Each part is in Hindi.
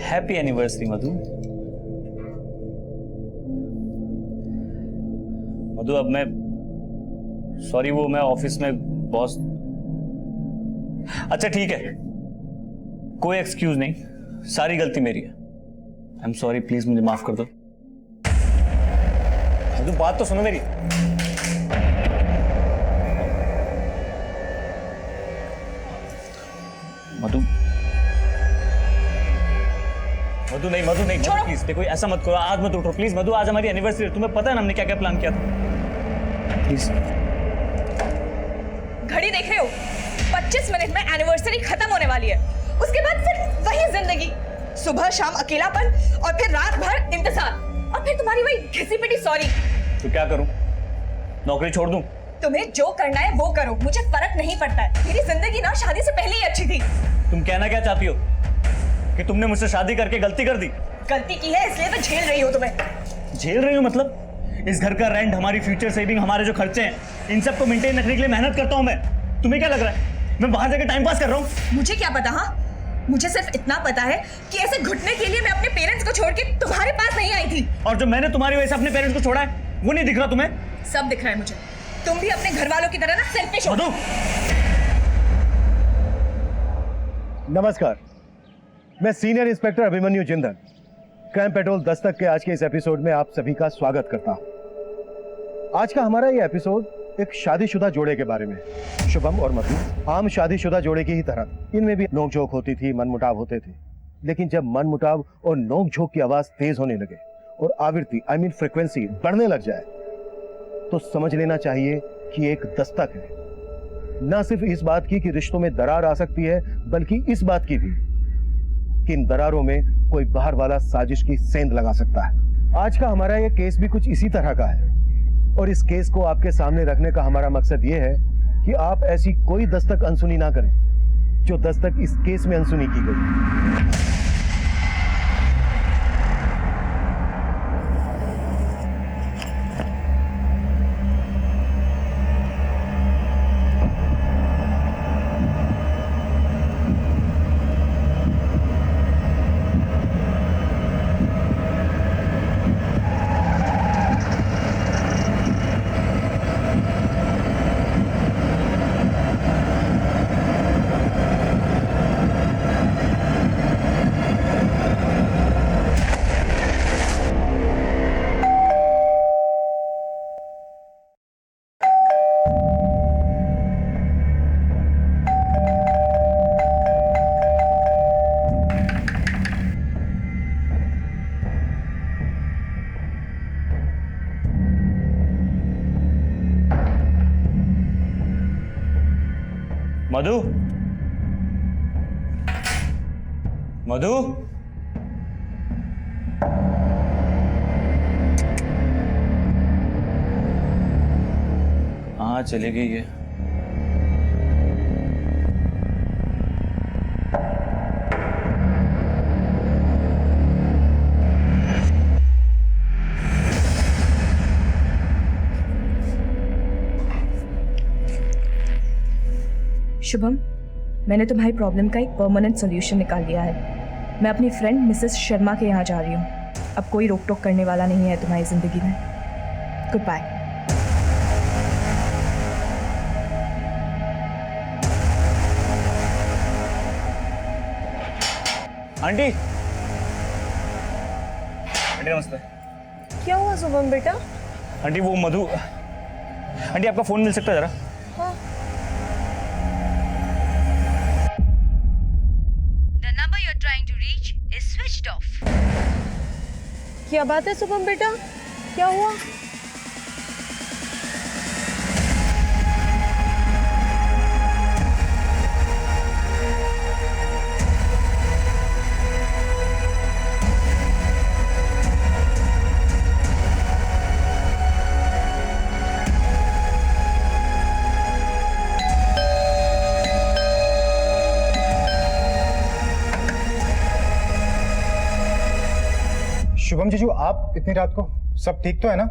हैप्पी एनिवर्सरी मधु। मधु अब मैं सॉरी, वो मैं ऑफिस में बॉस। अच्छा ठीक है, कोई एक्सक्यूज नहीं, सारी गलती मेरी है। आई एम सॉरी, प्लीज मुझे माफ कर दो। मधु बात तो सुनो मेरी। मधु मधु नहीं, मधु नहीं, प्लीज देखो ऐसा मत करो, आज मत उठो प्लीज। मधु आज हमारी एनिवर्सरी है, तुम्हें पता है ना हमने क्या क्या प्लान किया था। प्लीज। घड़ी देख रहे हो? 25 मिनट में एनिवर्सरी खत्म होने वाली है, उसके बाद फिर वही जिंदगी, सुबह शाम अकेलापन और फिर रात भर इंतजार और फिर तुम्हारी वही घिसी पिटी सॉरी। तो क्या करूं? नौकरी छोड़ दूं? तुम्हें जो करना है वो करो, मुझे फर्क नहीं पड़ता है। मेरी जिंदगी ना शादी से पहले ही अच्छी थी। तुम कहना क्या चाहती हो कि तुमने मुझसे शादी करके गलती कर दी? गलती की है इसलिए तो झेल रही हो तुम्हें। झेल रही हो मतलब? इस घर का रेंट, हमारी फ्यूचर सेविंग, हमारे जो खर्चे हैं, इन सब को मेंटेन रखने के लिए मेहनत करता हूं मैं। तुम्हें क्या लग रहा है मैं बाहर जाकर टाइम पास कर रहा हूं? मुझे क्या पता। हाँ, मुझे सिर्फ इतना पता है कि ऐसे घुटने के लिए मैं अपने पेरेंट्स को छोड़ के तुम्हारे पास नहीं आई थी। और जो मैंने तुम्हारी वजह से अपने पेरेंट्स को छोड़ा है वो नहीं दिख रहा तुम्हें? सब दिख रहा है मुझे। तुम भी अपने घर वालों की तरह ना सेल्फिश हो। नमस्कार, मैं senior inspector Abhimanyu Jindal crime petrol Dastak के आज के इस एपिसोड में आप सभी का स्वागत करता हूं। आज का हमारा ये एपिसोड एक शादीशुदा जोड़े के बारे में। शुभम और मधु आम शादीशुदा जोड़े की ही तरह इनमें भी नोकझोंक होती थी, मनमुटाव होते थे। लेकिन जब मनमुटाव और नोकझोंक की आवाज तेज होने लगे और आवृत्ति फ्रीक्वेंसी बढ़ने लग जाए तो समझ लेना चाहिए कि एक दस्तक है। ना सिर्फ इस बात की कि रिश्तों में दरार आ सकती है, बल्कि इस बात की भी कि इन दरारों में कोई बाहर वाला साजिश की सेंध लगा सकता है। आज का हमारा ये केस भी कुछ इसी तरह का है और इस केस को आपके सामने रखने का हमारा मकसद ये है कि आप ऐसी कोई दस्तक अनसुनी ना करें जो दस्तक इस केस में अनसुनी की गई। मधु, मधु, हाँ चली गई है। शुभम, मैंने तुम्हारी प्रॉब्लम का एक परमानेंट सॉल्यूशन निकाल लिया है। मैं अपनी फ्रेंड मिसेस शर्मा के यहाँ जा रही हूँ। अब कोई रोक टोक करने वाला नहीं है तुम्हारी जिंदगी में। Good bye. आंटी, आंटी नमस्ते। क्या हुआ शुभम बेटा? आंटी वो मधु, आंटी आपका फोन मिल सकता है जरा? हाँ। क्या बात है शुभम बेटा, क्या हुआ? शुभम जीजू, आप इतनी रात को, सब ठीक तो है ना?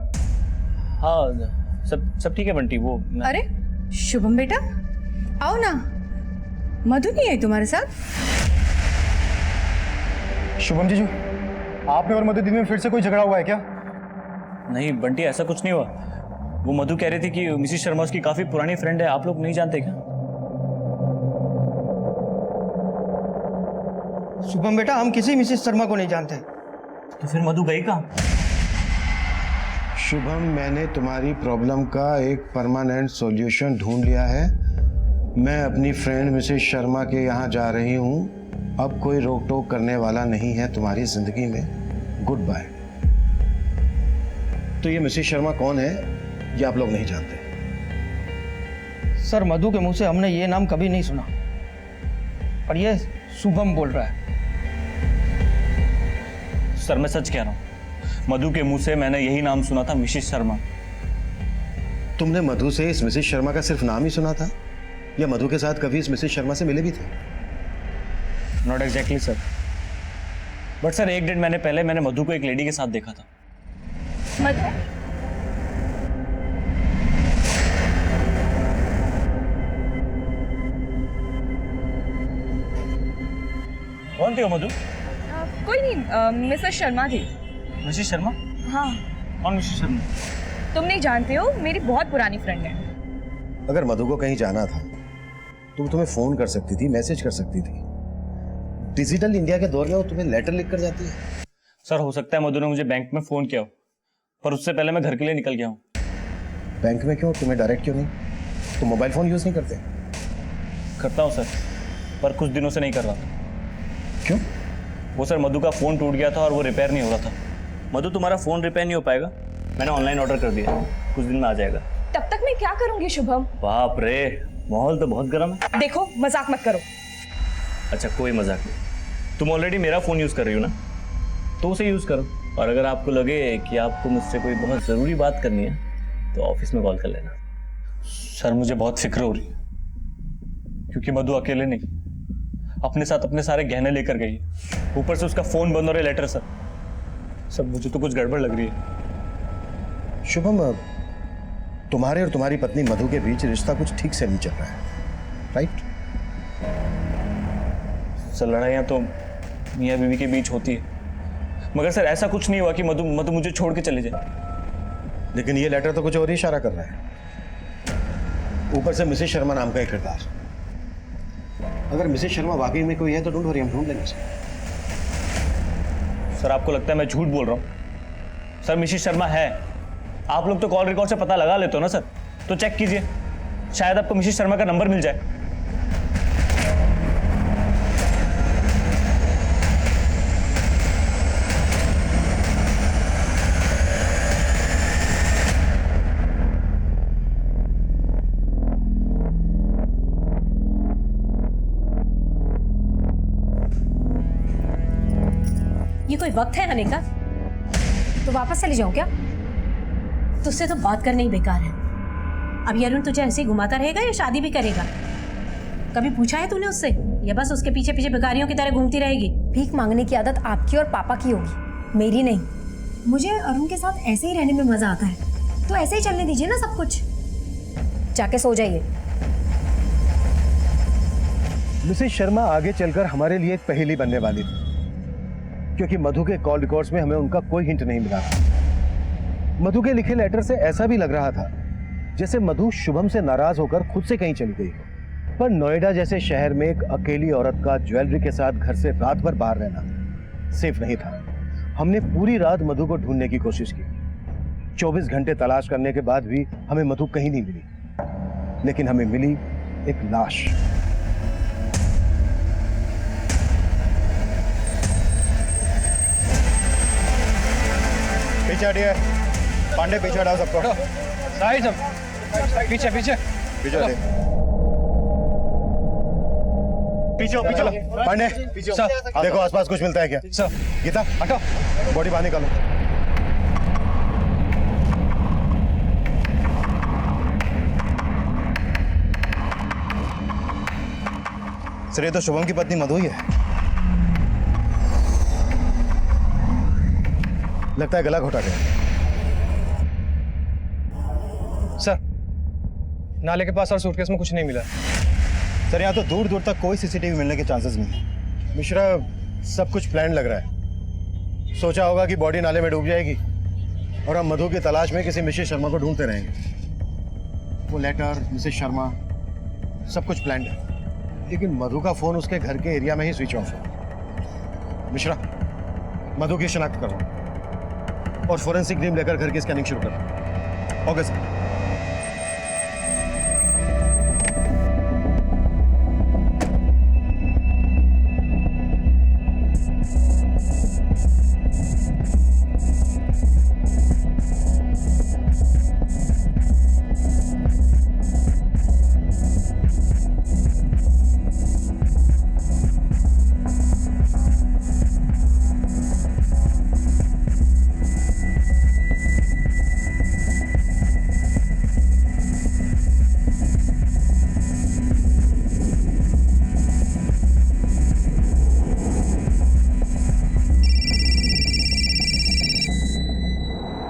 हाँ सब ठीक है बंटी। वो अरे शुभम बेटा, आओ ना। मधु नहीं है तुम्हारे साथ? शुभम जीजू, आपने और मधु दीदी में फिर से कोई झगड़ा हुआ है क्या? नहीं बंटी, ऐसा कुछ नहीं हुआ। वो मधु कह रही थी कि मिसिस शर्मा उसकी काफी पुरानी फ्रेंड है, आप लोग नहीं जानते क्या? शुभम बेटा, हम किसी मिसेस शर्मा को नहीं जानते। तो फिर मधु गई कहाँ? शुभम, मैंने तुम्हारी प्रॉब्लम का एक परमानेंट सॉल्यूशन ढूंढ लिया है। मैं अपनी फ्रेंड मिसेस शर्मा के यहाँ जा रही हूँ। अब कोई रोक टोक करने वाला नहीं है तुम्हारी जिंदगी में। Goodbye. तो ये मिसेस शर्मा कौन है ये आप लोग नहीं जानते? सर, मधु के मुंह से हमने ये नाम कभी नहीं सुना, और ये शुभम बोल रहा है। सर मैं सच कह रहा हूँ, मधु के मुंह से मैंने यही नाम सुना था, मिसेस शर्मा। तुमने मधु से इस मिसेस शर्मा का सिर्फ नाम ही सुना था, या मधु के साथ कभी इस मिसेस शर्मा से मिले भी थे? Not exactly sir, but sir 1 डेढ़ महीने पहले मैंने मधु को एक लेडी के साथ देखा था। मधु, कौन थी वो मधु? कोई नहीं, मिसेस शर्मा थी। मिसेस शर्मा? हाँ, कौन मिसेस शर्मा? तुम नहीं जानते हो, मेरी बहुत पुरानी फ्रेंड है। अगर मधु को कहीं जाना था तो तुम्हें फोन कर सकती थी, मैसेज कर सकती थी। डिजिटल इंडिया के दौर में वो तुम्हें लेटर लिख कर जाती है। सर हो सकता है मधु ने मुझे बैंक में फोन किया हो, पर उससे पहले मैं घर के लिए निकल गया हूँ। बैंक में क्यों? तुम्हें डायरेक्ट क्यों नहीं? तुम मोबाइल फोन यूज नहीं करते? करता हूँ सर, पर कुछ दिनों से नहीं कर रहा था। क्यों? वो सर मधु का फोन टूट गया था और वो रिपेयर नहीं हो रहा था। मधु तुम्हारा फोन रिपेयर नहीं हो पाएगा, मैंने ऑनलाइन ऑर्डर कर दिया, कुछ दिन में आ जाएगा। तब तक मैं क्या करूंगी शुभम? बाप रे, माहौल तो बहुत गर्म है। देखो, मजाक मत करो। अच्छा कोई मजाक नहीं, तुम ऑलरेडी मेरा फोन यूज कर रही हो ना, तो उसे यूज करो। और अगर आपको लगे कि आपको मुझसे कोई बहुत जरूरी बात करनी है तो ऑफिस में कॉल कर लेना। सर मुझे बहुत फिक्र हो रही है, क्योंकि मधु अकेले नहीं, अपने साथ अपने सारे गहने लेकर गई, ऊपर से उसका फोन बंद और ये लेटर। सर मुझे तो कुछ गड़बड़ लग रही है। शुभम, तुम्हारे और तुम्हारी पत्नी मधु के बीच रिश्ता कुछ ठीक से नहीं चल रहा है, राइट? सर लड़ाइयाँ तो मियाँ बीवी के बीच होती है, मगर सर ऐसा कुछ नहीं हुआ कि मधु मुझे छोड़ के चले जाए। लेकिन ये लेटर तो कुछ और ही इशारा कर रहा है। ऊपर से मिसेस शर्मा नाम का एक किरदार। अगर मिसेस शर्मा वाकई में कोई है तो डोंट वरी, हम ढूंढ लेंगे। सर आपको लगता है मैं झूठ बोल रहा हूँ? सर मिसेस शर्मा है, आप लोग तो कॉल रिकॉर्ड से पता लगा लेते हो ना सर, तो चेक कीजिए, शायद आपको मिसेस शर्मा का नंबर मिल जाए। ये कोई वक्त है आने का? तो वापस चले जाऊं क्या? तुझसे तो बात करना ही बेकार है। अब ये अरुण तुझे ऐसे ही घुमाता रहेगा या शादी भी करेगा? कभी पूछा है तूने उससे, या बस उसके पीछे पीछे भिखारियों की तरह घूमती रहेगी? भीख मांगने की आदत आपकी और पापा की होगी, मेरी नहीं। मुझे अरुण के साथ ऐसे ही रहने में मजा आता है, तो ऐसे ही चलने दीजिए ना सब कुछ। जाके सो जाइए। मिसेस शर्मा आगे चलकर हमारे लिए एक पहेली बनने वाली थी, क्योंकि मधु के कॉल रिकॉर्ड्स में हमें उनका कोई हिंट नहीं मिला था। मधु के लिखे लेटर से ऐसा भी लग रहा था जैसे मधु शुभम से नाराज होकर खुद से कहीं चली गई हो। पर नोएडा जैसे शहर में एक अकेली औरत का ज्वेलरी के साथ घर से रात भर बाहर रहना सेफ नहीं था। हमने पूरी रात मधु को ढूंढने की कोशिश की। 24 घंटे तलाश करने के बाद भी हमें मधु कहीं नहीं मिली, लेकिन हमें मिली एक लाश। पीछे हटिए, पांडे पीछे हटाओ सबको। साइड सब, पीछे पीछे पीछे हटिए। पीछे हो, पीछे पांडे पीछे हो। देखो आसपास कुछ मिलता है क्या? सर। गीता हटो, बॉडी बाहर निकालो। सर ये तो शुभम की पत्नी मधु ही है। लगता है गला घोटा गया। सर, नाले के पास और सूटकेस में कुछ नहीं मिला। सर यहाँ तो दूर दूर तक कोई सीसीटीवी मिलने के चांसेस नहीं है। मिश्रा, सब कुछ प्लान लग रहा है। सोचा होगा कि बॉडी नाले में डूब जाएगी और हम मधु की तलाश में किसी मिसेस शर्मा को ढूंढते रहेंगे। वो लेटर, मिसेस शर्मा, सब कुछ प्लान्ड है, लेकिन मधु का फोन उसके घर के एरिया में ही स्विच ऑफ है। मिश्रा, मधु की शिनाख्त करो और फोरेंसिक टीम लेकर घर की स्कैनिंग शुरू करो। Okay sir.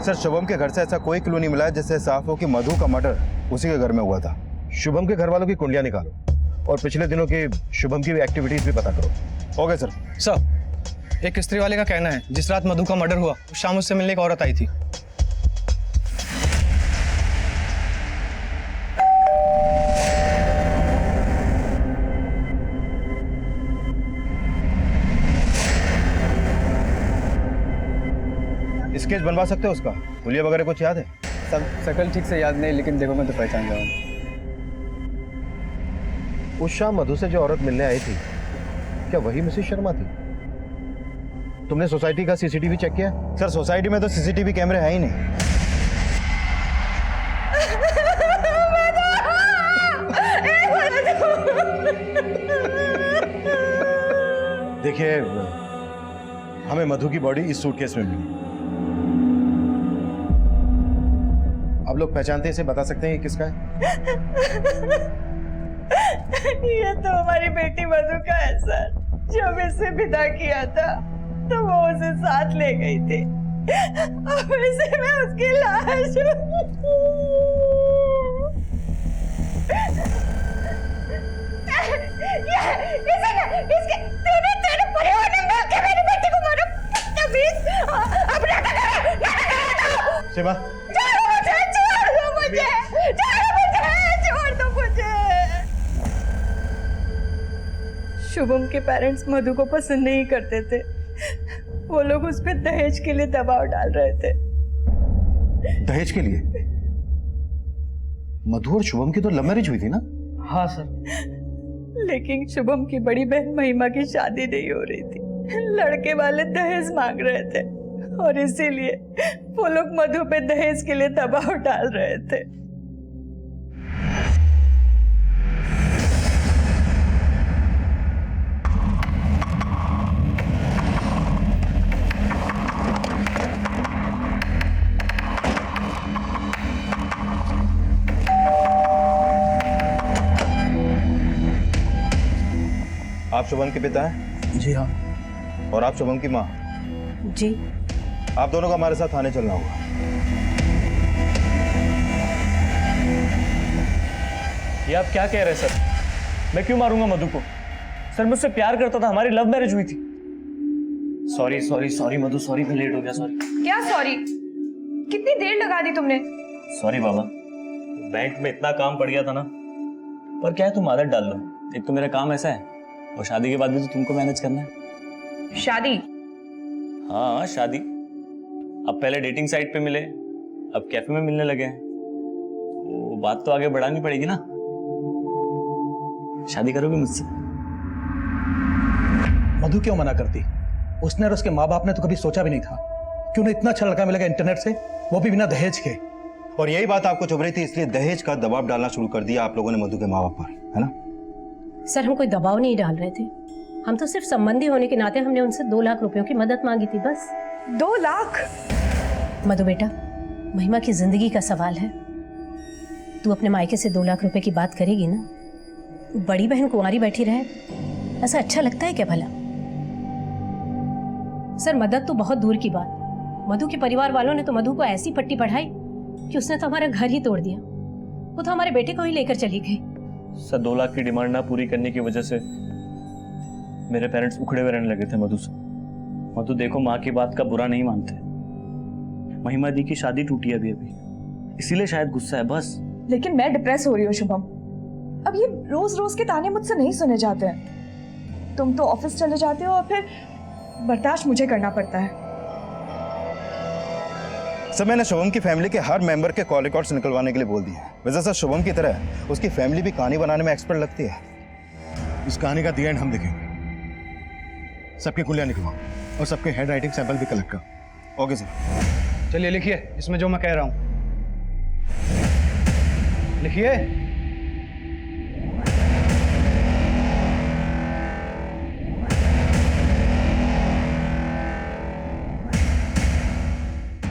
सर, शुभम के घर से ऐसा कोई क्लू नहीं मिला है जिससे साफ हो कि मधु का मर्डर उसी के घर में हुआ था। शुभम के घर वालों की कुंडलियां निकालो और पिछले दिनों की शुभम की एक्टिविटीज भी पता करो। Okay sir. सर, एक स्त्री वाले का कहना है जिस रात मधु का मर्डर हुआ उस शाम उससे मिलने एक औरत आई थी। स्केच बनवा सकते हो उसका? हुलिया वगैरह कुछ याद है? सब शक्ल ठीक से याद नहीं, लेकिन देखो मैं तो पहचान जाऊँ। उस शाम मधु से जो औरत मिलने आई थी, क्या वही मिसेस शर्मा थी? तुमने सोसाइटी का सीसीटीवी चेक किया? सर, सोसाइटी में तो सीसीटीवी कैमरे है ही नहीं। देखिए, हमें मधु की बॉडी इस सूटकेस में मिली। आप लोग पहचानते हैं इसे, बता सकते हैं ये किसका है? ये तो हमारी बेटी मधु का है सर। जब इसे विदा किया था तो वो उसे साथ ले गई थी। अब इसे मैं उसकी लाश तेरे परिवार ने मिलकर मेरी बेटी को मारा। अब शिवा, छोड़ दो मुझे। शुभम के पेरेंट्स मधु को पसंद नहीं करते थे। वो लोग उस पर दहेज के लिए दबाव डाल रहे थे। दहेज के लिए? मधु और शुभम की तो लव मैरिज हुई थी ना? हाँ सर। लेकिन शुभम की बड़ी बहन महिमा की शादी नहीं हो रही थी। लड़के वाले दहेज मांग रहे थे और इसीलिए वो लोग मधु पे दहेज के लिए दबाव डाल रहे थे। आप शुभम के पिता हैं? जी हाँ। और आप शुभम की माँ? जी। आप दोनों को हमारे साथ थाने चलना होगा। ये आप क्या कह रहे हैं सर? मैं क्यों मारूंगा मधु को? सर मुझसे प्यार करता था, हमारी लव मैरिज हुई थी। सॉरी सॉरी सॉरी मधु, सॉरी मैं लेट हो गया, सॉरी। क्या सॉरी? कितनी देर लगा दी तुमने? सॉरी बाबा, बैंक में इतना काम पड़ गया था ना। पर क्या है, तुम आदत डाल लो। एक तो मेरा काम ऐसा है और शादी के बाद भी तो तुमको मैनेज करना है। शादी? हाँ शादी। अब पहले डेटिंग साइट पे मिले, अब कैफे में मिलने लगे हैं, तो बात तो आगे बढ़ानी पड़ेगी ना। शादी करोगे मुझसे? मधु क्यों मना करती? उसने और उसके माँ बाप ने तो कभी सोचा भी नहीं था कि उन्हें इतना अच्छा लड़का मिलेगा इंटरनेट से, वो भी बिना दहेज के। और यही बात आपको चुभ रही थी, इसलिए दहेज का दबाव डालना शुरू कर दिया आप लोगों ने मधु के माँ बाप पर, है ना? सर हम कोई दबाव नहीं डाल रहे थे, हम तो सिर्फ संबंधी होने के नाते हमने उनसे 2 लाख रुपयों की मदद मांगी थी, बस। 2 लाख? मधु बेटा, महिमा की जिंदगी का सवाल है। तू अपने मायके से 2 लाख रुपए की बात करेगी ना? बड़ी बहन कुंवारी बैठी रहे, ऐसा अच्छा लगता है क्या भला? सर मदद तो बहुत दूर की बात, मधु के परिवार वालों ने तो मधु को ऐसी पट्टी पढ़ाई कि उसने तो हमारा घर ही तोड़ दिया। वो तो हमारे बेटे को ही लेकर चली गई। सर 2 लाख की डिमांड ना पूरी करने की वजह से मेरे पेरेंट्स उखड़े हुए रहने लगे थे मधु से। मधु देखो, माँ की बात का बुरा नहीं मानते। महिमा दी की शादी टूटी है अभी, इसीलिए शायद गुस्सा है बस। लेकिन मैं डिप्रेस हो रही हूँ शुभम। अब ये रोज रोज के ताने मुझसे नहीं सुने जाते हैं। तुम तो ऑफिस चले जाते हो और फिर बर्दाश्त मुझे करना पड़ता है। सर मैंने शुभम की फैमिली के हर मेंबर के कॉल रिकॉर्ड्स निकलवाने के लिए बोल दिए हैं। वैसे सर शुभम की तरह उसकी फैमिली भी कहानी बनाने में एक्सपर्ट लगती है। इस कहानी का दी एंड हम देखेंगे। सबके कुलियां निकलवाओ और सबके हैंड राइटिंग सैंपल भी कलेक्ट करो। Okay sir. चलिए लिखिए इसमें जो मैं कह रहा हूं। लिखिए।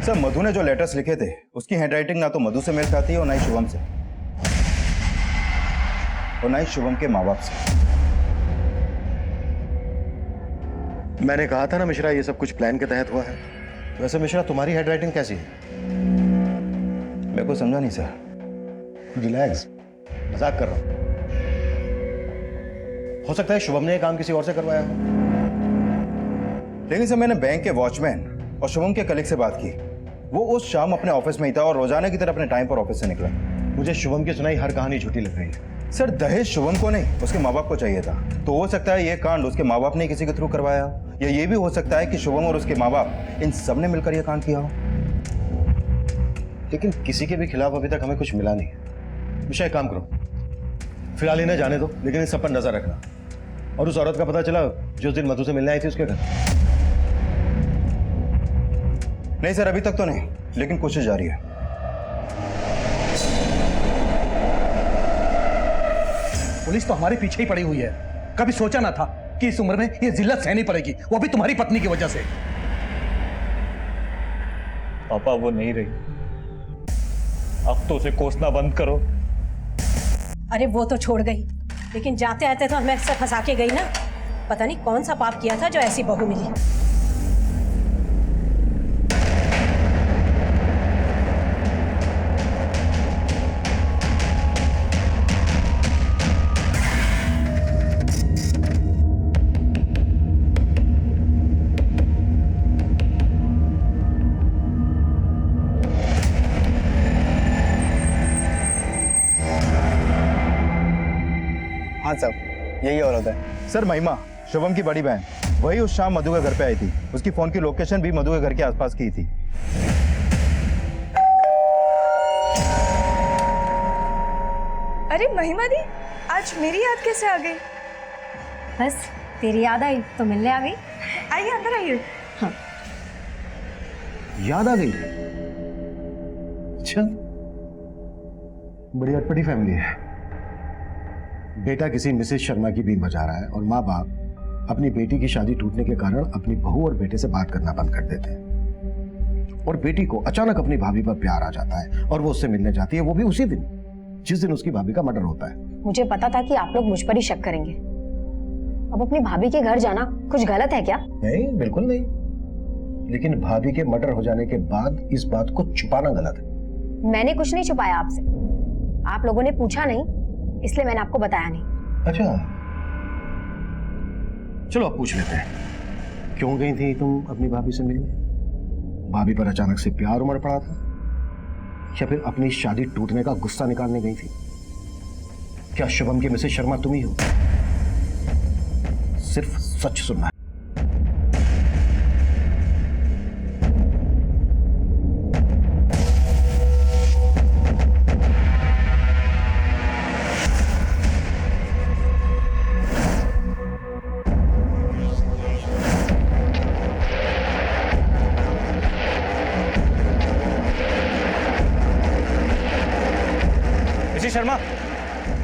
सर मधु ने जो लेटर्स लिखे थे उसकी हैंडराइटिंग ना तो मधु से मेल खाती है और ना ही शुभम से, और ना ही शुभम के माँ बाप से। मैंने कहा था ना मिश्रा, ये सब कुछ प्लान के तहत हुआ है। वैसे मिश्रा तुम्हारी हैंडराइटिंग कैसी है? मेरे को समझा नहीं सर। रिलैक्स, मजाक कर रहा हूं। हो सकता है शुभम ने ये काम किसी और से करवाया हो। लेकिन सर मैंने बैंक के वॉचमैन और शुभम के कलीग से बात की। वो उस शाम अपने ऑफिस में ही था और रोजाना की तरह अपने टाइम पर ऑफिस से निकला। मुझे शुभम की सुनाई हर कहानी झूठी लग रही है। सर दहेज शुभम को नहीं, उसके माँ बाप को चाहिए था। तो हो सकता है ये कांड उसके माँ बाप ने किसी के थ्रू करवाया, या ये भी हो सकता है कि शुभम और उसके माँ बाप इन सब ने मिलकर यह कांड किया हो। लेकिन किसी के भी खिलाफ अभी तक हमें कुछ मिला नहीं है। मिश्रा एक काम करो, फिलहाल इन्हें जाने दो, लेकिन इस सब पर नजर रखना। और उस औरत का पता चला जो उस दिन मधु से मिलने आई थी उसके घर? नहीं सर अभी तक तो नहीं, लेकिन कोशिश जारी है। पुलिस तो हमारे पीछे ही पड़ी हुई है। कभी सोचा ना था कि इस उम्र में ये जिल्लत सहनी पड़ेगी, वो भी तुम्हारी पत्नी की वजह से। पापा वो नहीं रही, अब तो उसे कोसना बंद करो। अरे वो तो छोड़ गई, लेकिन जाते आते तो हमें अक्सर फंसा के गई ना। पता नहीं कौन सा पाप किया था जो ऐसी बहू मिली। हाँ साहब, यही औरत है। सर महिमा शुभम की बड़ी बहन, वही उस शाम मधु के घर पे आई थी। उसकी फोन की लोकेशन भी मधु के घर के आसपास की थी। अरे महिमा दी, आज मेरी याद कैसे आ गई? बस तेरी याद आई तो मिलने आ गई। आइए अंदर आइए। याद आ गई? अच्छा, बड़ी अटपटी फैमिली है। बेटा किसी मिसेस शर्मा की बीन बजा रहा है और माँ बाप अपनी बेटी की शादी टूटने के कारण अपनी बहू और बेटे से बात करना बंद कर देते हैं। और बेटी को अचानक अपनी भाभी पर प्यार आ जाता है और वो उससे मिलने जाती है, वो भी उसी दिन जिस दिन उसकी भाभी का मर्डर होता है। मुझे पता था कि आप लोग मुझ पर ही शक करेंगे। अब अपनी भाभी के घर जाना कुछ गलत है क्या? नहीं, बिल्कुल नहीं। लेकिन भाभी के मर्डर हो जाने के बाद इस बात को छुपाना गलत है। मैंने कुछ नहीं छुपाया आपसे। आप लोगों ने पूछा नहीं, इसलिए मैंने आपको बताया नहीं। अच्छा, चलो अब पूछ लेते हैं, क्यों गई थी तुम अपनी भाभी से मिलने? भाभी पर अचानक से प्यार उमड़ पड़ा था, या फिर अपनी शादी टूटने का गुस्सा निकालने गई थी? क्या शुभम की मिसेस शर्मा तुम ही हो? सिर्फ सच सुनना है।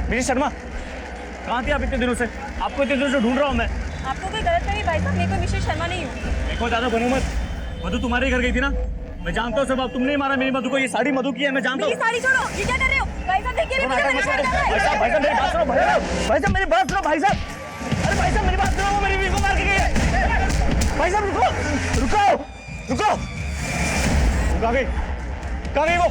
मिसेस शर्मा, कहाँ थे आप इतने दिनों से? आपको इतने दिनों से ढूंढ रहा हूँ मैं। आपको कोई गलत नहीं भाई साहब, मैं कोई मिसेस शर्मा नहीं हूँ। देखो ज्यादा बनो मत। मधु तुम्हारे घर गई थी ना, मैं जानता हूँ सब। आप तुमने ही मारा मेरी मधु को। ये साड़ी मधु की है, मैं जानता हूँ। साड़ी छोड़ो, ये क्या कर रहे हो? भाई साहब देखिए, भाई साहब मेरी बात सुनो। भाई साहब मेरी बात सुनो। भाई साहब, अरे भाई साहब मेरी बात सुनो। वो मेरी बीवी को मार के गई है। भाई साहब रुको रुको रुको। कहाँ गई? कहाँ गई वो?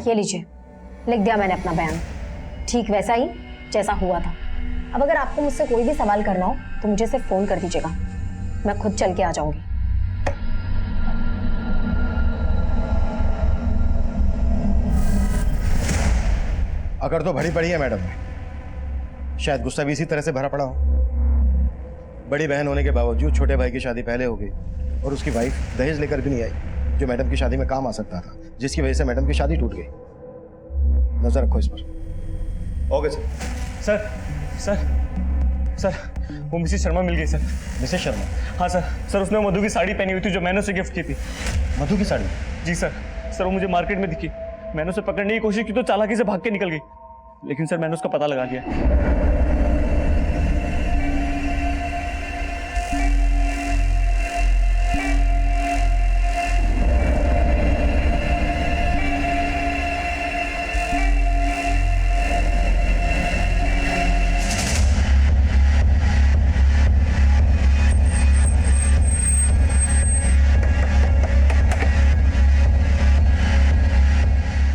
ये लीजिए, लिख दिया मैंने अपना बयान, ठीक वैसा ही जैसा हुआ था। अब अगर आपको मुझसे कोई भी सवाल करना हो तो मुझे सिर्फ फोन कर दीजिएगा, मैं खुद चल के आ जाऊंगी। अगर तो भरी पड़ी है मैडम, शायद गुस्सा भी इसी तरह से भरा पड़ा हो। बड़ी बहन होने के बावजूद छोटे भाई की शादी पहले हो गई और उसकी वाइफ दहेज लेकर भी नहीं आई, जो मैडम की शादी में काम आ सकता था, जिसकी वजह से मैडम की शादी टूट गई। नजर रखो इस पर। Okay sir. Sir sir sir वो मिसेस शर्मा मिल गई सर। मिसेस शर्मा? हाँ सर। सर उसने मधु की साड़ी पहनी हुई थी जो मैंने उसे गिफ्ट की थी। मधु की साड़ी? जी सर। सर वो मुझे मार्केट में दिखी, मैंने उसे पकड़ने की कोशिश की तो चालाकी से भाग के निकल गई, लेकिन सर मैंने उसका पता लगा लिया।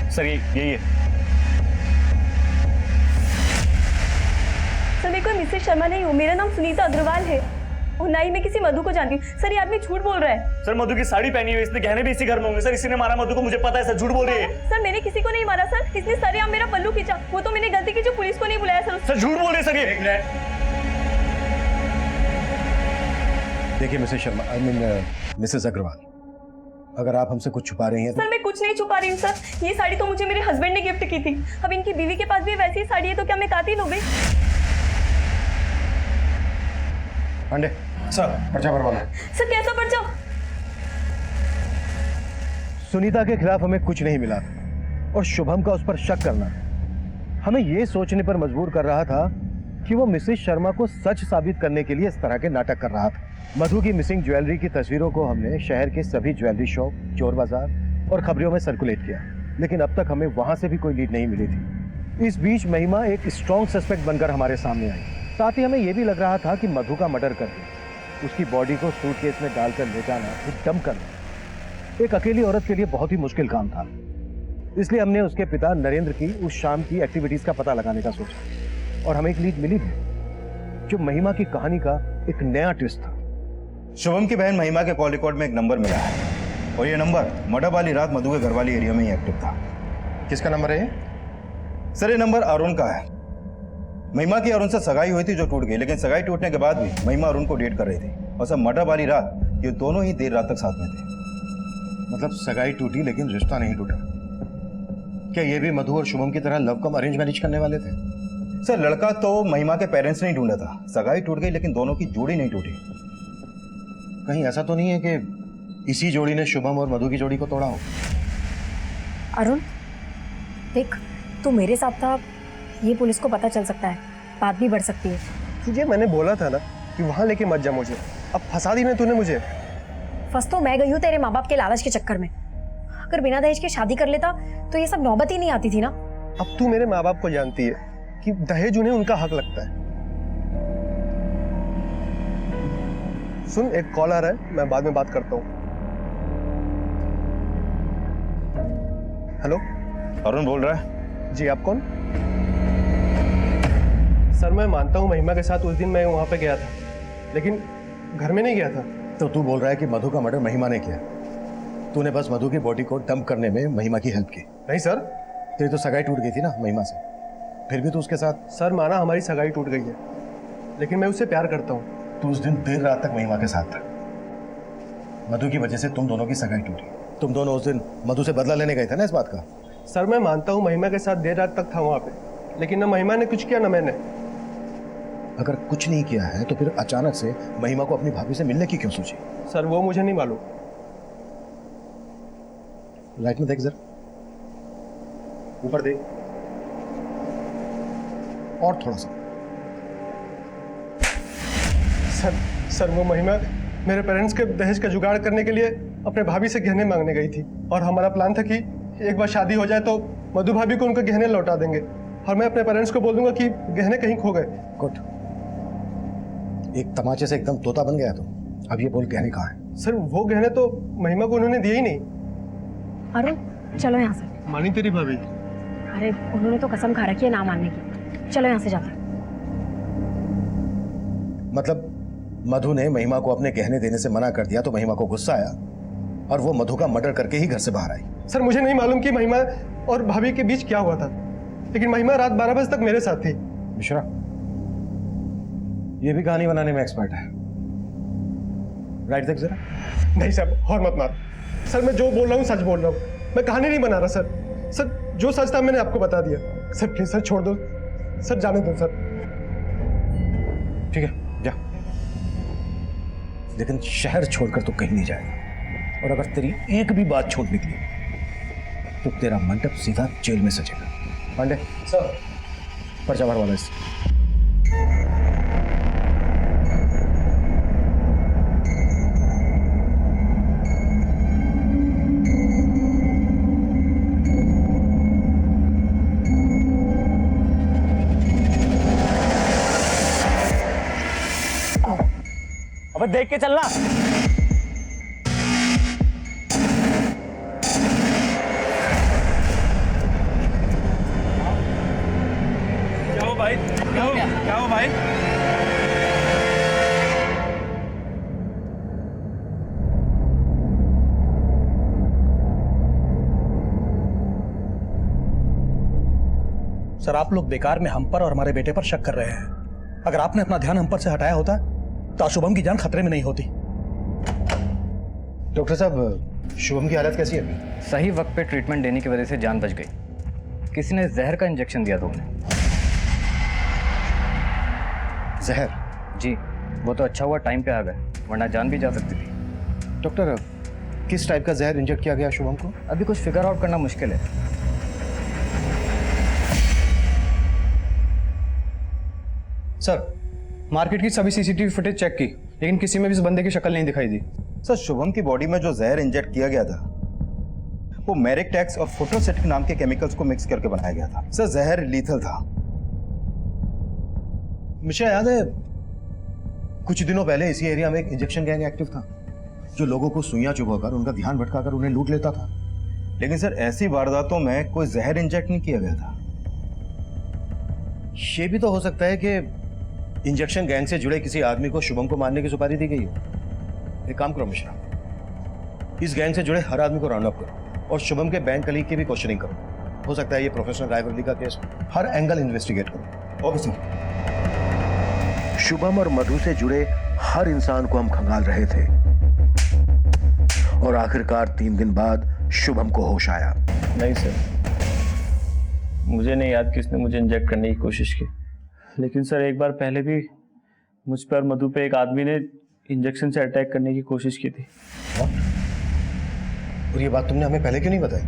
सर यही है। सर मैं कोई मिसेस शर्मा नहीं हूँ, मेरा नाम सुनीता अग्रवाल है और ना ही मैं किसी मधु को जानती हूँ। सर ये आदमी झूठ बोल रहा है। सर मधु की साड़ी पहनी हुई, इसने गहने भी इसी घर में होंगे। सर इसी ने मारा मधु को, मुझे पता है सर, झूठ बोल रही है। सर मैंने किसी को नहीं मारा सर, इसने सरेआम मेरा पल्लू खींचा, वो तो मैंने गलती की जो पुलिस को नहीं बुलाया सर। सर झूठ बोल रही है सर ये। देखिए Mrs Sharma, I mean Mrs Agarwal, अगर आप हमसे कुछ छुपा रही हैं तो... सर मैं कुछ नहीं छुपा रही हूँ सर, ये साड़ी तो मुझे मेरे हस्बैंड ने गिफ्ट की थी। अब इनकी बीवी के पास भी वैसी ही साड़ी है तो क्या मैं कातिल हो गई? पांडे सर, पर्चा भरवा लो। सर कैसा पर्चा? सुनीता के खिलाफ हमें कुछ नहीं मिला और शुभम का उस पर शक करना हमें यह सोचने पर मजबूर कर रहा था कि वो मिसेस शर्मा को सच साबित करने के लिए इस तरह के नाटक कर रहा था। मधु की मिसिंग ज्वेलरी की तस्वीरों को हमने शहर के सभी ज्वेलरी शॉप, चोर बाजार और खबरों में सर्कुलेट किया, लेकिन अब तक हमें वहां से भी कोई लीड नहीं मिली थी। इस बीच महिमा एक स्ट्रॉन्ग सस्पेक्ट बनकर हमारे सामने आई। साथ ही हमें यह भी लग रहा था कि मधु का मर्डर करके उसकी बॉडी को सूटकेस में डालकर ले जाना, डंप करना एक अकेली औरत के लिए बहुत ही मुश्किल काम था। इसलिए हमने उसके पिता नरेंद्र की उस शाम की एक्टिविटीज का पता लगाने का सोचा और हमें एक लीड मिली भी, जो महिमा की कहानी का एक नया ट्विस्ट था। शुभम की बहन महिमा के कॉल रिकॉर्ड में एक नंबर मिला है और ये नंबर मर्डर वाली रात मधु के घर वाली एरिया में ही एक्टिव था। किसका नंबर है ये? सर ये नंबर अरुण का है। महिमा की अरुण से सगाई हुई थी जो टूट गई, लेकिन सगाई टूटने के बाद भी महिमा अरुण को डेट कर रही थी और सर मर्डर वाली रात ये दोनों ही देर रात तक साथ में थे। मतलब सगाई टूटी लेकिन रिश्ता नहीं टूटा। क्या ये भी मधु और शुभम की तरह लव कम अरेंज मैरिज करने वाले थे? सर लड़का तो महिमा के पेरेंट्स ने ही ढूंढा था, सगाई टूट गई लेकिन दोनों की जोड़ी नहीं टूटी। कहीं ऐसा तो नहीं है कि इसी जोड़ी ने शुभम और मधु की जोड़ी को तोड़ा हो? अरुण देख, तू मेरे साथ था, ये पुलिस को पता चल सकता है, बात भी बढ़ सकती है। तुझे मैंने बोला था ना कि वहां लेके मत जा मुझे, अब फंसा दी ना तूने मुझे। फंस तो मैं गई हूँ तेरे माँ बाप के लालच के चक्कर में। अगर बिना दहेज के शादी कर लेता तो ये सब नौबत ही नहीं आती थी ना। अब तू मेरे माँ बाप को जानती है कि दहेज उन्हें उनका हक लगता है। सुन, एक कॉल आ रहा है, मैं बाद में बात करता हूँ। हेलो, अरुण बोल रहा है। जी आप कौन? सर मैं मानता हूँ महिमा के साथ उस दिन मैं वहां पे गया था, लेकिन घर में नहीं गया था। तो तू बोल रहा है कि मधु का मर्डर महिमा ने किया? तूने बस मधु की बॉडी को डंप करने में महिमा की हेल्प की? नहीं सर। तेरी तो सगाई टूट गई थी ना महिमा से, फिर भी तू उसके साथ? सर माना हमारी सगाई टूट गई है, लेकिन मैं उससे प्यार करता हूँ। तू उस दिन देर रात तक महिमा के साथ था, मधु की वजह से तुम दोनों की सगाई टूटी। तुम दोनों उस दिन मधु से बदला लेने गए थे ना इस बात का? सर मैं मानता हूँ महिमा के साथ देर रात तक था वहाँ पे, लेकिन ना महिमा ने कुछ किया ना मैंने। अगर कुछ नहीं किया है तो फिर अचानक से महिमा को अपनी भाभी से मिलने की क्यों सोची? सर वो मुझे नहीं मालूम। लाइट में देख जरा, ऊपर देख, और थोड़ा सा। सर वो महिमा मेरे पेरेंट्स के दहेज का जुगाड़ करने के लिए अपने भाभी से गहने मांगने गई थी और हमारा प्लान था कि एक बार शादी हो जाए तो मधु भाभी को उनके गहने लौटा देंगे और मैं अपने पेरेंट्स को बोल दूंगा कि गहने कहीं खो गए। गुड, एक तमाचे से एकदम तोता बन गया तो। अब ये बोल गहने कहाँ है? सर वो गहने तो महिमा को उन्होंने दिए ही नहीं। अरुण चलो यहाँ से। मानी तेरी भाभी? अरे उन्होंने तो कसम खा रखी है ना मानने की। चलो यहाँ से जाते हैं। मतलब मधु ने महिमा को अपने गहने देने से मना कर दिया तो महिमा को गुस्सा आया और वो मधु का मर्डर करके ही घर से बाहर आई। सर मुझे नहीं मालूम कि महिमा और भाभी के बीच क्या हुआ था, लेकिन महिमा रात 12 बजे तक मेरे साथ थी। मिश्रा, ये भी कहानी बनाने में एक्सपर्ट है। राइट देख जरा। नहीं साहब, और मत मार सर, मैं जो बोल रहा हूँ सच बोल रहा हूँ, मैं कहानी नहीं बना रहा सर। सर जो सच था मैंने आपको बता दिया। सर प्लीज सर छोड़ दो सर, जाने दो सर। ठीक है जा, लेकिन शहर छोड़कर तो कहीं नहीं जाएगा, और अगर तेरी एक भी बात छूट निकली तो तेरा मंडप सीधा जेल में सजेगा। पांडे सर, पर्चा भरवा दो इससे। अबे देख के चलना। क्या हो भाई? क्या हो भाई? सर आप लोग बेकार में हम पर और हमारे बेटे पर शक कर रहे हैं। अगर आपने अपना ध्यान हम पर से हटाया होता तो शुभम की जान खतरे में नहीं होती। डॉक्टर साहब, शुभम की हालत कैसी है अभी? सही वक्त पे ट्रीटमेंट देने की वजह से जान बच गई। किसी ने जहर का इंजेक्शन दिया था उन्हें। जहर? जी, वो तो अच्छा हुआ टाइम पे आ गए, वरना जान भी जा सकती थी। डॉक्टर, किस टाइप का जहर इंजेक्ट किया गया शुभम को? अभी कुछ फिगर आउट करना मुश्किल है। सर मार्केट की सभी सीसीटीवी फुटेज चेक की, लेकिन किसी में भी इस बंदे की शक्ल नहीं दिखाई दी। सर शुभम की बॉडी में जो जहर इंजेक्ट किया गया था वो मेरिकटेक्स और फोटोसेटिक नाम के केमिकल्स को मिक्स करके बनाया गया था। सर जहर लीथल था। मुझे याद है कुछ दिनों पहले इसी एरिया में एक इंजेक्शन गैंग एक्टिव था जो लोगों को सुइयां चुभाकर उनका ध्यान भटकाकर उन्हें लूट लेता था। लेकिन सर ऐसी वारदातों में कोई जहर इंजेक्ट नहीं किया गया था। ये भी तो हो सकता है कि इंजेक्शन गैंग से जुड़े किसी आदमी को शुभम को मारने की सुपारी दी गई हो। एक काम करो मिश्रा, इस गैंग से जुड़े हर आदमी को राउंड अप करो और शुभम के बैंक कलीग की भी क्वेश्चनिंग करो। हो सकता है ये प्रोफेशनल राइवलरी का केस, हर एंगल इन्वेस्टिगेट करो। Okay sir. शुभम और मधु से जुड़े हर इंसान को हम खंगाल रहे थे और आखिरकार 3 दिन बाद शुभम को होश आया। नहीं सर, मुझे नहीं याद किसने मुझे इंजेक्ट करने की कोशिश की, लेकिन सर एक बार पहले भी मुझ पर मधु पे एक आदमी ने इंजेक्शन से अटैक करने की कोशिश की थी। और ये बात तुमने हमें पहले क्यों नहीं बताई?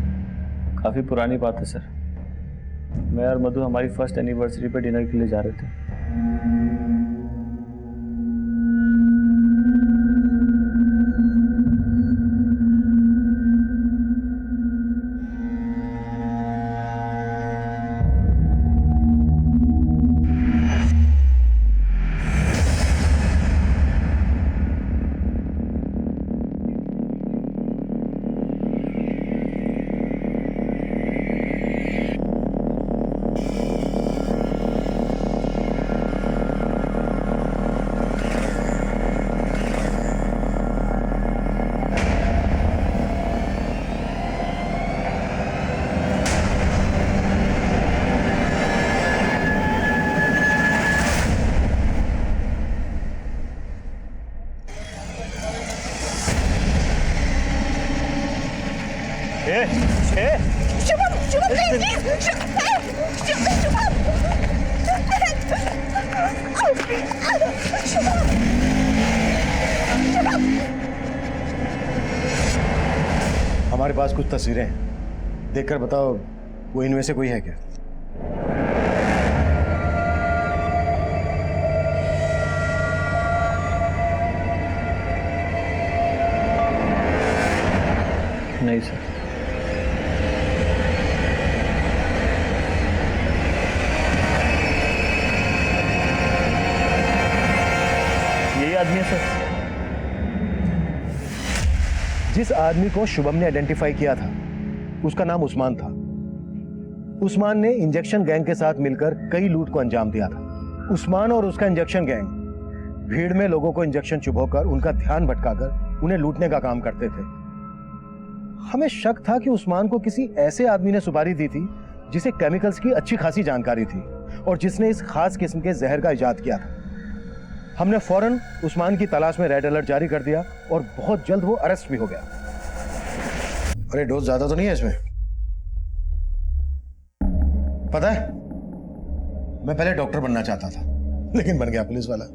काफ़ी पुरानी बात है सर। मैं और मधु हमारी फर्स्ट एनिवर्सरी पे डिनर के लिए जा रहे थे। हमारे पास कुछ तस्वीरें हैं, देखकर बताओ वो इनमें से कोई है क्या? नहीं सर। यही आदमी है सर। जिस आदमी को शुभम ने आइडेंटिफाई किया था उसका नाम उस्मान था। उस्मान ने इंजेक्शन गैंग के साथ मिलकर कई लूट को अंजाम दिया था। उस्मान और उसका इंजेक्शन गैंग भीड़ में लोगों को इंजेक्शन चुभोकर उनका ध्यान भटकाकर उन्हें लूटने का काम करते थे। हमें शक था कि उस्मान को किसी ऐसे आदमी ने सुपारी दी थी जिसे केमिकल्स की अच्छी खासी जानकारी थी और जिसने इस खास किस्म के जहर का इजाद किया था। हमने फौरन उस्मान की तलाश में रेड अलर्ट जारी कर दिया और बहुत जल्द वो अरेस्ट भी हो गया। अरे डोज ज्यादा तो नहीं है इसमें? पता है, मैं पहले डॉक्टर बनना चाहता था लेकिन बन गया पुलिस वाला।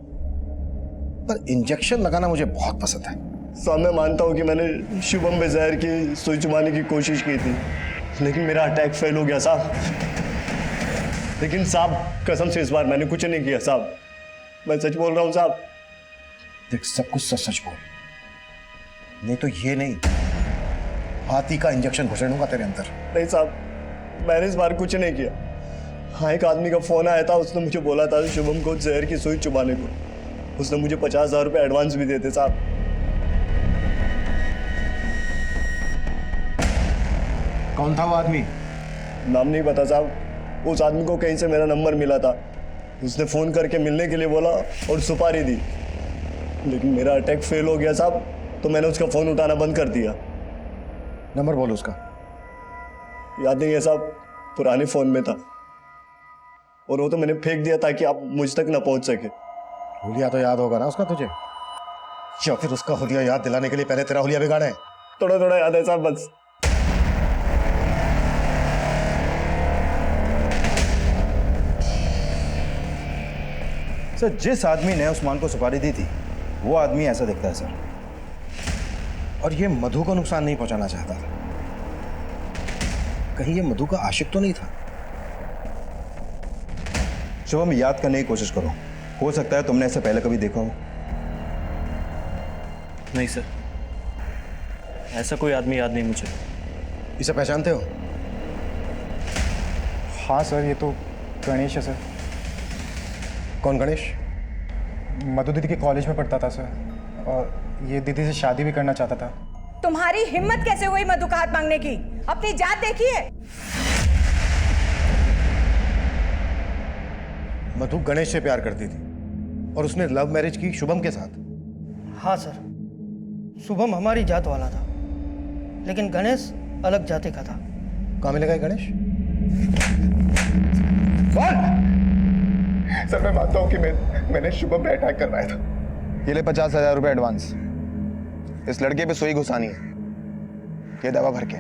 पर इंजेक्शन लगाना मुझे बहुत पसंद है। साहब मैं मानता हूँ कि मैंने शुभम पे जहर की सुई चुबाने की कोशिश की थी, लेकिन मेरा अटैक फेल हो गया साहब। लेकिन साहब कसम से इस बार मैंने कुछ नहीं किया साहब, मैं सच बोल रहा हूँ साहब। देख, सब कुछ सच सच बोल, नहीं तो ये नहीं, हाथी का इंजेक्शन घुसेड़ूंगा तेरे अंदर। नहीं साहब, मैंने इस बार कुछ नहीं किया। हाँ, एक आदमी का फोन आया था, उसने मुझे बोला था शुभम को जहर की सुई चुबाने को। उसने मुझे 50,000 रुपये एडवांस भी देते साहब। कौन था वो आदमी? नाम नहीं पता साहब। उस आदमी को कहीं से मेरा नंबर मिला था, उसने फोन करके मिलने के लिए बोला और सुपारी दी, लेकिन मेरा अटैक फेल हो गया साहब, तो मैंने उसका फोन उठाना बंद कर दिया। नंबर बोलो उसका। याद नहीं है साहब, पुराने फोन में था और वो तो मैंने फेंक दिया ताकि आप मुझ तक ना पहुंच सके। हुलिया तो याद होगा ना उसका तुझे, या फिर उसका हुलिया याद दिलाने के लिए पहले तेरा हुलिया बिगाड़े? थोड़ा थोड़ा याद है साहब बस। सर, जिस आदमी ने उस्मान को सुपारी दी थी वो आदमी ऐसा दिखता है सर। और ये मधु को नुकसान नहीं पहुंचाना चाहता था। कहीं ये मधु का आशिक तो नहीं था? शुभम, याद करने की कोशिश करो, हो सकता है तुमने ऐसे पहले कभी देखा हो। नहीं सर, ऐसा कोई आदमी याद नहीं मुझे। इसे पहचानते हो? हाँ सर, ये तो गणेश है सर। कौन गणेश? मधु दीदी के कॉलेज में पढ़ता था सर, और ये दीदी से शादी भी करना चाहता था। तुम्हारी हिम्मत कैसे हुई मधु का हाथ मांगने की? अपनी जात देखिए। मधु गणेश से प्यार करती थी और उसने लव मैरिज की शुभम के साथ। हाँ सर, शुभम हमारी जात वाला था, लेकिन गणेश अलग जाति का था। कहाँ मिलेगा ये गणेश? सर, मैं मानता हूँ कि मैंने शुभम पे अटैक करवाया था। ये ले 50,000 रुपये एडवांस। इस लड़के पे सुई घुसानी है, ये दवा भर के।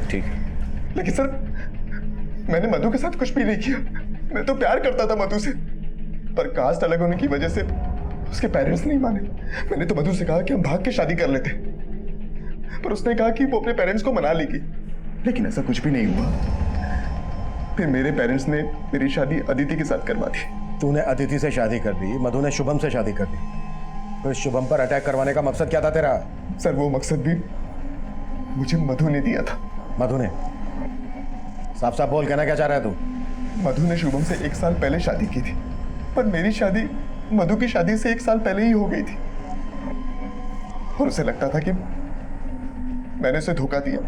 ठीक है। लेकिन सर, मैंने मधु के साथ कुछ भी नहीं किया। मैं तो प्यार करता था मधु से, पर कास्ट अलग होने की वजह से उसके पेरेंट्स नहीं माने। मैंने तो मधु से कहा कि हम भाग के शादी कर लेते, पर उसने कहा कि वो अपने पेरेंट्स को मना लेगी, लेकिन ऐसा कुछ भी नहीं हुआ। फिर मेरे पेरेंट्स ने मेरी शादी अदिति के साथ करवा दी। तूने अदिति से शादी कर दी, मधु ने शुभम से शादी कर दी, तो शुभम पर अटैक करवाने का मकसद क्या था तेरा? सर, वो मकसद भी मुझे मधु ने दिया था। मधु ने? साफ साफ बोल, कहना क्या चाह रहा है तू? मधु ने शुभम से 1 साल पहले शादी की थी, पर मेरी शादी मधु की शादी से 1 साल पहले ही हो गई थी, और उसे लगता था कि मैंने उसे धोखा दिया।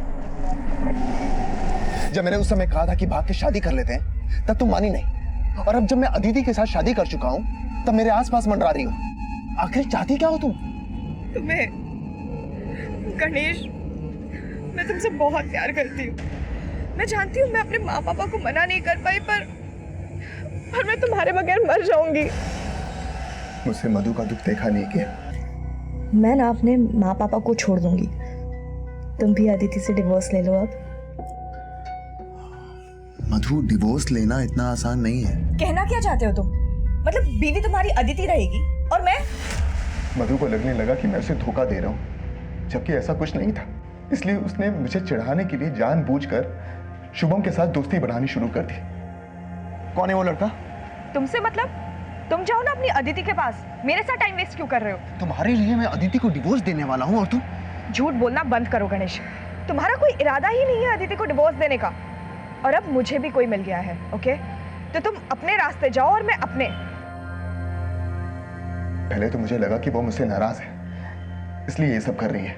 जब मैंने उस समय कहा था कि भाग के शादी कर लेते हैं, तब तुम मानी नहीं, और अब जब मैं अदिति के साथ शादी कर चुका हूं तब मेरे आसपास मंडरा रही हो। आखिर चाहती क्या हो तुम? तुम्हें गणेश, मैं तुमसे बहुत प्यार करती हूँ। मैं जानती हूँ मैं अपने माँ पापा को मना नहीं कर पाई, पर मैं तुम्हारे बगैर मर जाऊंगी। मुझसे मधु का दुख देखा नहीं किया। मैं ना अपने माँ पापा को छोड़ दूंगी। तुम भी अदिति से डिवोर्स ले लो अब। मधु, डिवोर्स लेना इतना आसान नहीं है। कहना क्या चाहते हो तुम? मतलब बीवी तुम्हारी अदिति रहेगी और मैं? मधु को लगने लगा कि मैं उसे धोखा दे रहा हूँ, जबकि ऐसा कुछ नहीं था। इसलिए उसने मुझे चिढ़ाने के लिए जानबूझकर शुभम के साथ दोस्ती बढ़ानी शुरू कर दी। कौन है वो लड़का? तुमसे मतलब? तुम जाओ ना अपनी अदिति के पास, मेरे साथ टाइम वेस्ट क्यों कर रहे हो? तुम्हारे लिए मैं अदिति को डिवोर्स देने वाला हूँ और तुम? झूठ बोलना बंद करो गणेश। तुम्हारा कोई इरादा ही नहीं है अदिति को डिवोर्स देने का, और अब मुझे भी कोई मिल गया है। ओके, तो तुम अपने रास्ते जाओ और मैं अपने। पहले तो मुझे लगा कि वो मुझसे नाराज है, इसलिए ये सब कर रही है,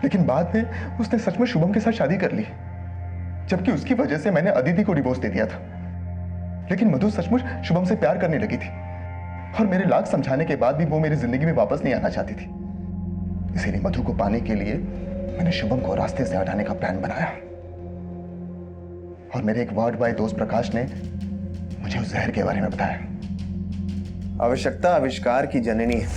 लेकिन बाद में उसने सच में शुभम के साथ शादी कर ली। जबकि उसकी वजह से मैंने अदिति को डिवोर्स दे दिया था। लेकिन मधु सचमुच शुभम से प्यार करने लगी थी और मेरे लाख समझाने के बाद भी वो मेरी जिंदगी में वापस नहीं आना चाहती थी। इसीलिए मधु को पाने के लिए मैंने शुभम को रास्ते से हटाने का प्लान बनाया और मेरे एक वार्ड बॉय दोस्त प्रकाश ने मुझे उस जहर के बारे में बताया। आवश्यकता आविष्कार की जननी है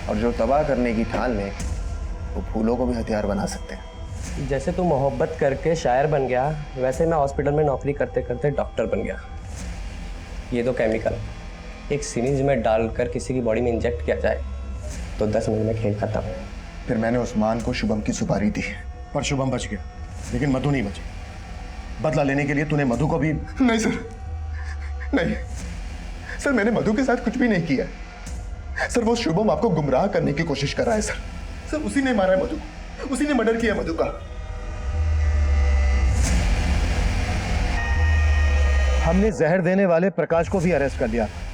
और जो तबाह करने की ठान ले वो फूलों को भी हथियार बना सकते हैं। जैसे तू मोहब्बत करके शायर बन गया, वैसे मैं हॉस्पिटल में नौकरी करते करते डॉक्टर बन गया। ये तो केमिकल एक सिरिंज में डालकर किसी की बॉडी में इंजेक्ट किया जाए तो 10 मिनट में खेल खत्म। फिर मैंने उस्मान को शुभम की सुपारी दी, पर शुभम बच गया, लेकिन मधु नहीं बची। बदला लेने के लिए तूने मधु को भी... नहीं सर, नहीं सर, मैंने मधु के साथ कुछ भी नहीं किया सर। वो शुभम आपको गुमराह करने की कोशिश कर रहा है सर। सर उसी ने मारा है मधु को, उसी ने मर्डर किया मधु का। हमने जहर देने वाले प्रकाश को भी अरेस्ट कर लिया था,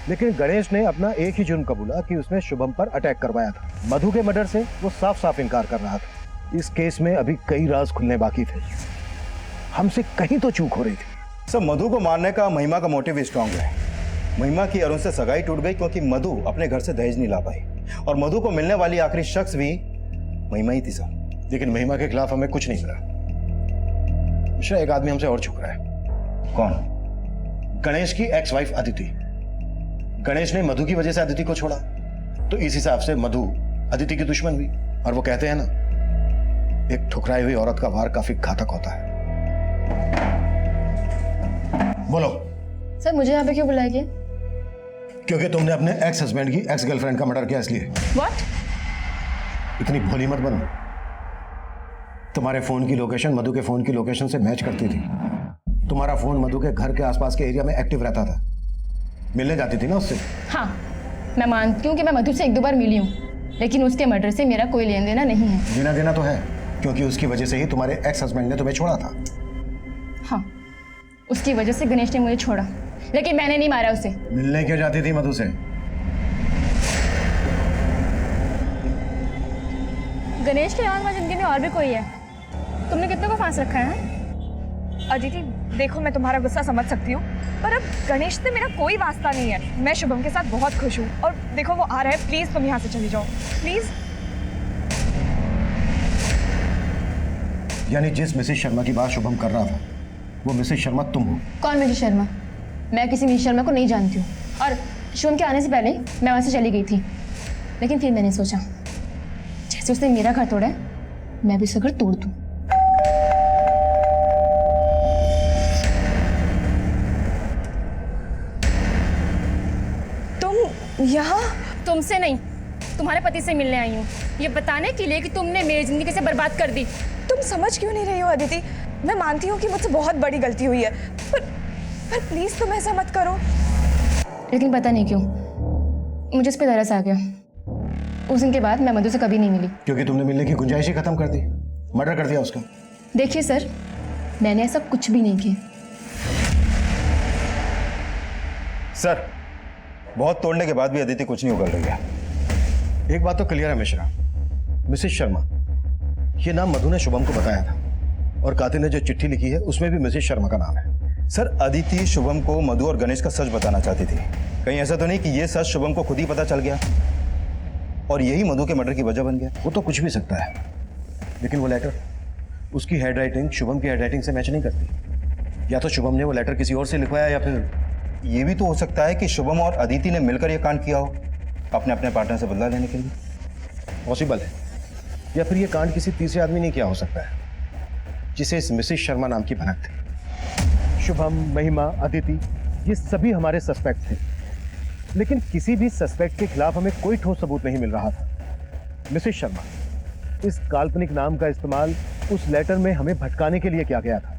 लेकिन गणेश ने अपना एक ही जुर्म कबूला कि उसने शुभम पर अटैक करवाया था। मधु के मर्डर से वो साफ साफ इनकार कर रहा था। इस केस में अभी कई राज खुलने बाकी थे। हमसे कहीं तो चूक हो रही थी। सर मधु को मारने का महिमा का मोटिव भी स्ट्रांग है। महिमा की अरुण से सगाई टूट गई क्योंकि मधु अपने घर से दहेज नहीं ला पाई और मधु को मिलने वाली आखिरी शख्स भी महिमा ही थी सर। लेकिन महिमा के खिलाफ हमें कुछ नहीं मिला। मिश्रा, एक आदमी हमसे और छुप रहा है। कौन? गणेश की एक्स वाइफ अदिति। गणेश ने मधु की वजह से अदिति को छोड़ा, तो इस हिसाब से मधु अदिति की दुश्मन हुई। और वो कहते हैं ना, एक ठुकराई हुई औरत का वार काफी घातक होता है। बोलो सर, मुझे यहाँ पे क्यों बुलाया गया? क्योंकि तुमने अपने एक्स हस्बैंड की एक्स गर्लफ्रेंड का मर्डर किया, इसलिए। व्हाट? इतनी भोली मत बनो। तुम्हारे फोन की लोकेशन मधु के फोन की लोकेशन से मैच करती थी। तुम्हारा फोन मधु के घर के आसपास के एरिया में एक्टिव रहता था। मिलने जाती थी ना उससे? हाँ, मैं मानती हूँ कि मैं मधु से 1-2 बार मिली हूँ, लेकिन उसके मर्डर से मेरा कोई लेन देना नहीं है। लेना देना तो है, क्योंकि उसकी वजह से ही तुम्हारे एक्स हस्बैंड ने तुम्हें छोड़ा था। हाँ, उसकी वजह से गणेश ने मुझे छोड़ा, लेकिन मैंने नहीं मारा उसे। मिलने क्यों जाती थी मधु से? गणेश के अलावा जिंदगी में और भी कोई है। तुमने कितने को फांस रखा है? अदिति, देखो मैं तुम्हारा गुस्सा समझ सकती हूँ, पर अब गणेश से मेरा कोई वास्ता नहीं है। मैं शुभम के साथ बहुत खुश हूँ और देखो वो आ रहा है। प्लीज तुम यहाँ से चली जाओ, प्लीज। यानी जिस मिसेस शर्मा की बात शुभम कर रहा था, वो मिसेस शर्मा तुम हो? कौन मिसेस शर्मा? मैं किसी मिसेस शर्मा को नहीं जानती हूँ, और शुभम के आने से पहले मैं वहाँ से चली गई थी। लेकिन फिर मैंने सोचा, जैसे उसने मेरा घर तोड़ा है, मैं भी उसका घर तोड़ दूँ। यहाँ? तुमसे नहीं, तुम्हारे पति से मिलने आई हूँ, ये बताने के लिए कि तुमने मेरी जिंदगी कैसे बर्बाद कर दी। तुम समझ क्यों नहीं रही हो अदिति? मैं मानती हूँ कि मुझसे बहुत बड़ी गलती हुई है, पर प्लीज तुम ऐसा मत करो। लेकिन पता नहीं क्यों मुझे इस पे तरस आ गया। उस दिन के बाद मैं मधु से कभी नहीं मिली। क्योंकि तुमने मिलने की गुंजाइश ही खत्म कर दी, मर्डर कर दिया उसका। देखिए सर, मैंने ऐसा कुछ भी नहीं किया। सर, बहुत तोड़ने के बाद भी अदिति कुछ नहीं उगल रही है। एक बात तो क्लियर है मिश्रा, मिसेस शर्मा, ये नाम मधु ने शुभम को बताया था, और कातिल ने जो चिट्ठी लिखी है उसमें भी मिसेस शर्मा का नाम है। सर, अदिति शुभम को मधु और गणेश का सच बताना चाहती थी। कहीं ऐसा तो नहीं कि ये सच शुभम को खुद ही पता चल गया और यही मधु के मर्डर की वजह बन गया? वो तो कुछ भी सकता है, लेकिन वो लेटर, उसकी हैंडराइटिंग शुभम की हैंडराइटिंग से मैच नहीं करती। या तो शुभम ने वो लेटर किसी और से लिखवाया, या फिर ये भी तो हो सकता है कि शुभम और अदिति ने मिलकर ये कांड किया हो, अपने अपने पार्टनर से बदला लेने के लिए। पॉसिबल है। या फिर ये कांड किसी तीसरे आदमी ने किया हो सकता है, जिसे इस मिसेस शर्मा नाम की भनक थी। शुभम, महिमा, अदिति, ये सभी हमारे सस्पेक्ट थे, लेकिन किसी भी सस्पेक्ट के खिलाफ हमें कोई ठोस सबूत नहीं मिल रहा था। मिसेस शर्मा, इस काल्पनिक नाम का इस्तेमाल उस लेटर में हमें भटकाने के लिए किया गया था,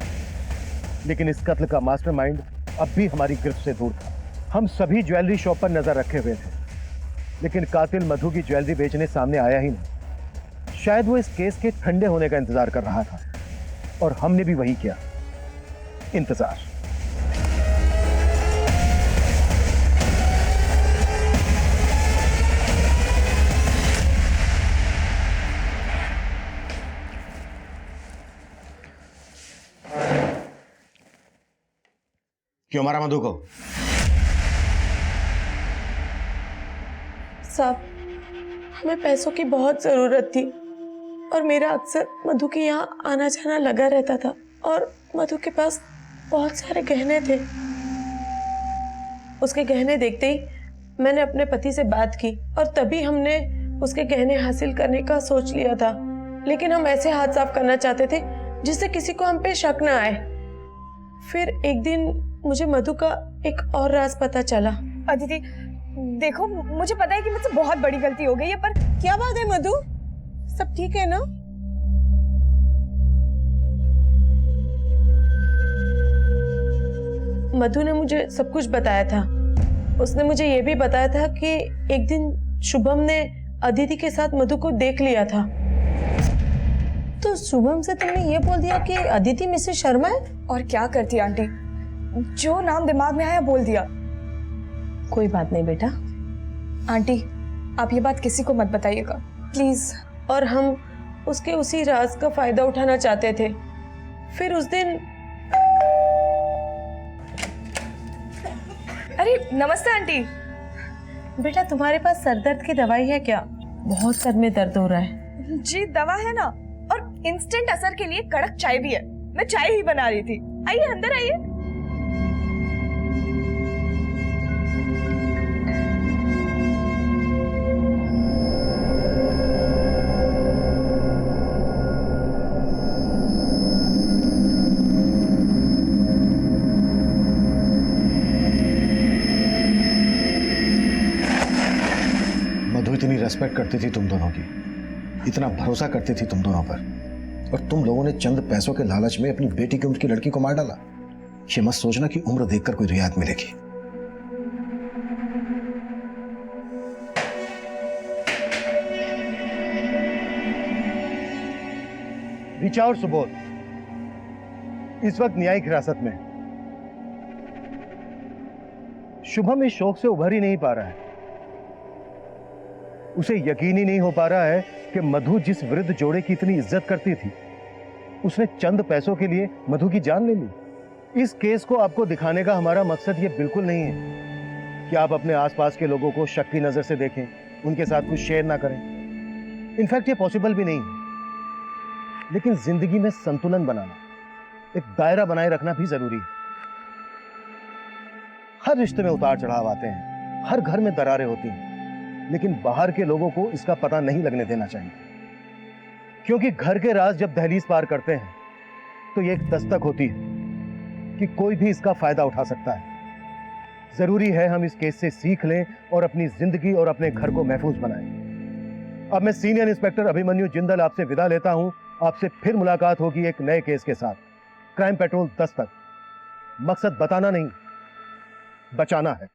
लेकिन इस कत्ल का मास्टरमाइंड अब भी हमारी गिरफ्त से दूर था। हम सभी ज्वेलरी शॉप पर नजर रखे हुए थे, लेकिन कातिल मधु की ज्वेलरी बेचने सामने आया ही नहीं। शायद वो इस केस के ठंडे होने का इंतजार कर रहा था, और हमने भी वही किया, इंतजार। क्यों मारा मधु को? साहब, हमें पैसों की बहुत ज़रूरत थी और मेरा अक्सर मधु के यहाँ आना जाना लगा रहता था और मधु के पास बहुत सारे गहने थे। उसके गहने देखते ही मैंने अपने पति से बात की और तभी हमने उसके गहने हासिल करने का सोच लिया था, लेकिन हम ऐसे हाथ साफ करना चाहते थे जिससे किसी को हम पे शक ना आए। फिर एक दिन मुझे मधु का एक और राज पता चला। अदिति देखो, मुझे पता है कि मुझसे बहुत बड़ी गलती हो गई है, पर क्या बात है मधु, सब ठीक है ना? मधु ने मुझे सब कुछ बताया था। उसने मुझे ये भी बताया था कि एक दिन शुभम ने अदिति के साथ मधु को देख लिया था। तो शुभम से तुमने ये बोल दिया कि अदिति मिसेस शर्मा है? और क्या करती आंटी, जो नाम दिमाग में आया बोल दिया। कोई बात नहीं बेटा। आंटी आप ये बात किसी को मत बताइएगा प्लीज। और हम उसके उसी राज का फायदा उठाना चाहते थे। फिर उस दिन अरे नमस्ते आंटी। बेटा तुम्हारे पास सरदर्द की दवाई है क्या? बहुत सर में दर्द हो रहा है। जी दवा है ना, और इंस्टेंट असर के लिए कड़क चाय भी है। मैं चाय ही बना रही थी। आइए अंदर आइए। मधु इतनी रेस्पेक्ट करती थी तुम दोनों की, इतना भरोसा करती थी तुम दोनों पर, और तुम लोगों ने चंद पैसों के लालच में अपनी बेटी की उम्र की लड़की को मार डाला। ये मत सोचना कि उम्र देखकर कोई रियायत मिलेगी। ऋचा और सुबोध इस वक्त न्यायिक हिरासत में। शुभम इस शौक से उभर ही नहीं पा रहा है। उसे यकीन ही नहीं हो पा रहा है कि मधु जिस वृद्ध जोड़े की इतनी इज्जत करती थी, उसने चंद पैसों के लिए मधु की जान ले ली। इस केस को आपको दिखाने का हमारा मकसद ये बिल्कुल नहीं है कि आप अपने आसपास के लोगों को शक की नजर से देखें, उनके साथ कुछ शेयर ना करें। इनफैक्ट ये पॉसिबल भी नहीं है। लेकिन जिंदगी में संतुलन बनाना, एक दायरा बनाए रखना भी जरूरी है। हर रिश्ते में उतार चढ़ाव आते हैं, हर घर में दरारें होती हैं, लेकिन बाहर के लोगों को इसका पता नहीं लगने देना चाहिए, क्योंकि घर के राज जब दहलीज पार करते हैं तो ये एक दस्तक होती है कि कोई भी इसका फायदा उठा सकता है। जरूरी है हम इस केस से सीख लें और अपनी जिंदगी और अपने घर को महफूज बनाएं। अब मैं सीनियर इंस्पेक्टर अभिमन्यु जिंदल आपसे विदा लेता हूं। आपसे फिर मुलाकात होगी एक नए केस के साथ। क्राइम पेट्रोल 10 तक। मकसद बताना नहीं, बचाना है।